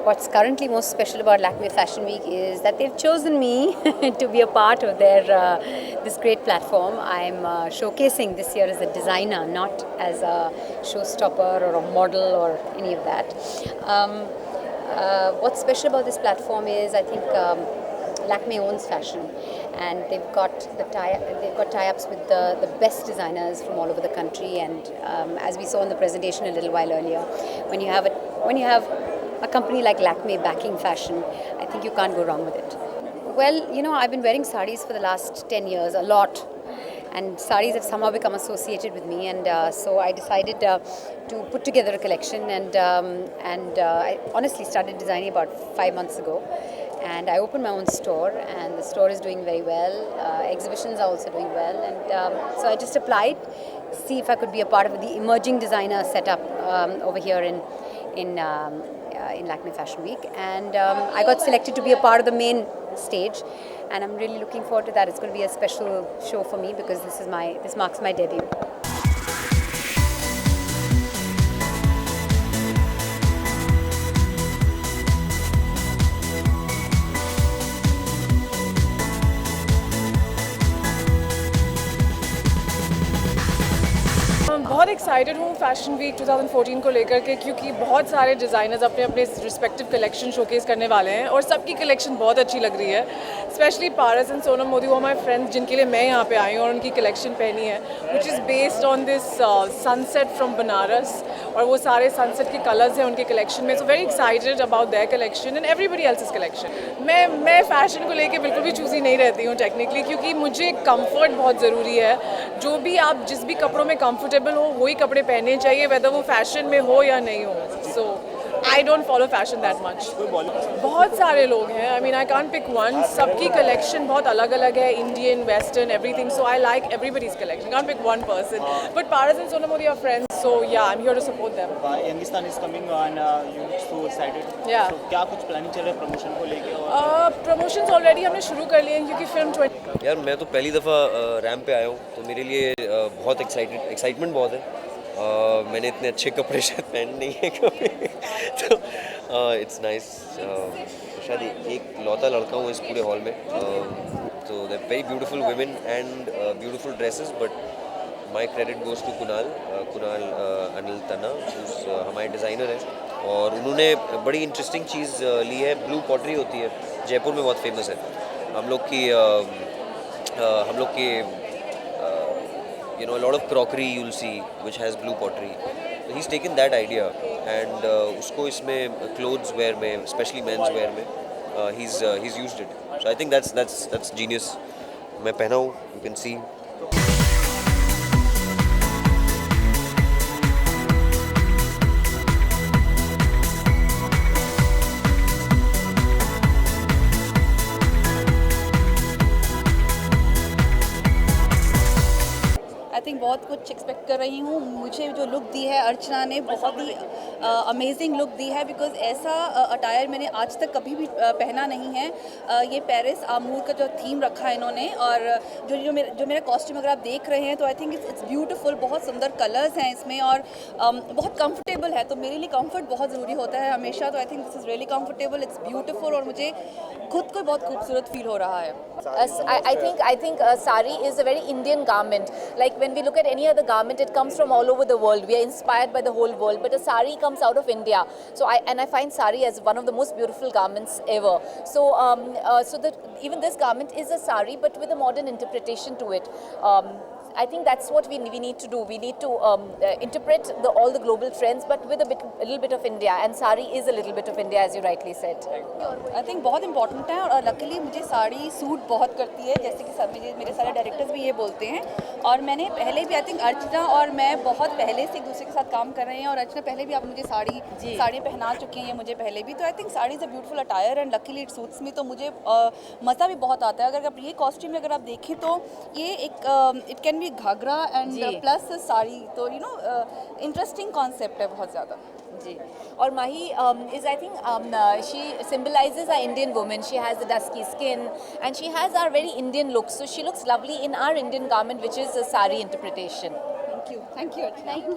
what's currently most special about Lakme Fashion Week is that they've chosen me to be a part of their this great platform. I'm showcasing this year as a designer, not as a showstopper or a model or any of that. What's special about this platform is I think Lakme owns fashion, and they've got tie-ups with the best designers from all over the country. And as we saw in the presentation a little while earlier, when you have a company like Lakme backing fashion, I think you can't go wrong with it. Well, you know, I've been wearing sarees for the last 10 years, a lot. And sarees have somehow become associated with me, and so I decided to put together a collection, and I honestly started designing about 5 months ago. And I opened my own store, and the store is doing very well. Exhibitions are also doing well, and so I just applied, see if I could be a part of the emerging designer setup over here in Lakme Fashion Week, and I got selected to be a part of the main stage, and I'm really looking forward to that. It's going to be a special show for me because this marks my debut. बहुत excited हूँ fashion week 2014 को लेकर के, क्योंकि बहुत सारे designers अपने अपने रिस्पेक्टिव कलेक्शन शोकेस करने वाले हैं और सबकी कलेक्शन बहुत अच्छी लग रही है. Specially Paras and Sonam Modi वो माय फ्रेंड्स जिनके लिए मैं यहाँ पे आई हूँ और उनकी कलेक्शन पहनी है, which is based on this sunset from Banaras, और वो सारे सनसेट के कलर्स हैं उनके कलेक्शन में. So very excited about their collection and everybody else's collection. मैं फ़ैशन को लेकर बिल्कुल भी चूज़ी नहीं रहती हूँ टेक्निकली, क्योंकि मुझे कम्फर्ट बहुत ज़रूरी है. जो भी आप जिस भी कपड़ों में कंफर्टेबल हो वही कपड़े पहनने चाहिए, वेदर वो फैशन में हो या नहीं हो. So I don't follow fashion that much. बहुत सारे लोग हैं, I mean I can't pick one. सबकी कलेक्शन बहुत अलग अलग है, Indian, western, everything. So I like everybody's collection, can't pick one person. But Paras and Sonam Modi are friends, so yeah I am here to support them. Youngistaan is coming and you so excited. Yeah so क्या कुछ planning चल रहा है promotion को लेके? Promotions already हमने शुरू कर लिए हैं, क्योंकि फिल्म 20 यार मैं तो पहली दफ़ा रैम पे आया हूँ, तो मेरे लिए बहुत एक्साइटमेंट बहुत है. मैंने इतने अच्छे कपड़े शायद पहन नहीं है कभी. तो इट्स नाइस. शायद एक लौता लड़का हूँ इस पूरे हॉल में. तो they very beautiful women and beautiful dresses, but my credit goes to Kunal Anil Tanna, हमारे डिज़ाइनर हैं, और उन्होंने बड़ी इंटरेस्टिंग चीज़ ली है. ब्लू पॉटरी होती है, जयपुर में बहुत फेमस है. हम लोग की you know, a lot of crockery you'll see which has blue pottery. So he's taken that idea and उसको इसमें clothes wear में, especially men's wear में, he's used it. So I think that's genius. मैं पहना हूँ, you can see. I think बहुत कुछ expect कर रही हूँ. मुझे जो लुक दी है अर्चना ने, बहुत ही अमेजिंग लुक दी है, बिकॉज ऐसा अटायर मैंने आज तक कभी भी पहना नहीं है. ये पेरिस आमूर का जो थीम रखा है इन्होंने, और जो मेरा कॉस्ट्यूम अगर आप देख रहे हैं तो आई थिंक इट्स ब्यूटीफुल. बहुत सुंदर कलर्स हैं इसमें, और बहुत कंफर्टेबल है. तो मेरे लिए कंफर्ट बहुत ज़रूरी होता है हमेशा. तो I think this is really comfortable, it's beautiful, और मुझे खुद को बहुत खूबसूरत फील हो रहा है. I think sari is a very Indian garment. Like when we look at any other garment, it comes from all over the world. We are inspired by the whole world, but a sari comes out of India. So I find sari as one of the most beautiful garments ever. So that even this garment is a sari, but with a modern interpretation to it. I think that's what we need to do. We need to interpret all the global trends, but with a little bit of India. And sari is a little bit of India, as you rightly said. I think बहुत important है, और luckily मुझे sari suit बहुत करती है, जैसे कि सब मेरे सारे डायरेक्टर्स भी ये बोलते हैं. और मैंने पहले भी, आई थिंक अर्चना और मैं बहुत पहले से एक दूसरे के साथ काम कर रहे हैं, और अर्चना पहले भी आप मुझे साड़ी पहना चुकी हैं, ये मुझे पहले भी. तो I think sari is a beautiful attire and luckily it suits me. तो मुझे मज़ा भी बहुत आता है. अगर आप ये कॉस्ट्यूम में अगर आप देखें तो ये एक इट कैन बी घाघरा एंड प्लस साड़ी. तो यू नो इंटरेस्टिंग कॉन्सेप्ट है बहुत ज़्यादा. जी. और Mahi is, I think, she symbolizes our Indian woman. She has the dusky skin and she has our very Indian look. So she looks lovely in our Indian garment, which is a sari interpretation. Thank you. Thank you. Thank you.